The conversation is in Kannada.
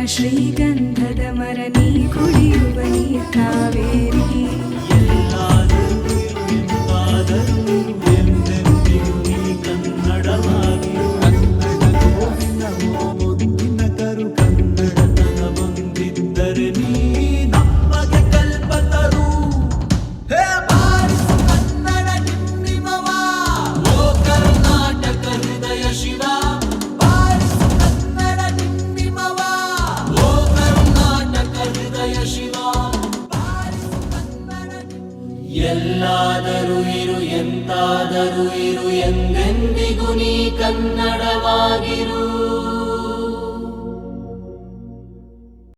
ಶ್ರೀಗಂಧದ ಮರ ನೀ ಕುಡಿಯುವ ನೀರ್ ಕಾವೇರಿ. ಎಲ್ಲಾದರೂ ಇರು ಎಂತಾದರೂ ಇರು ಎಂದೆಂದಿಗೂ ನೀ ಕನ್ನಡವಾಗಿರು.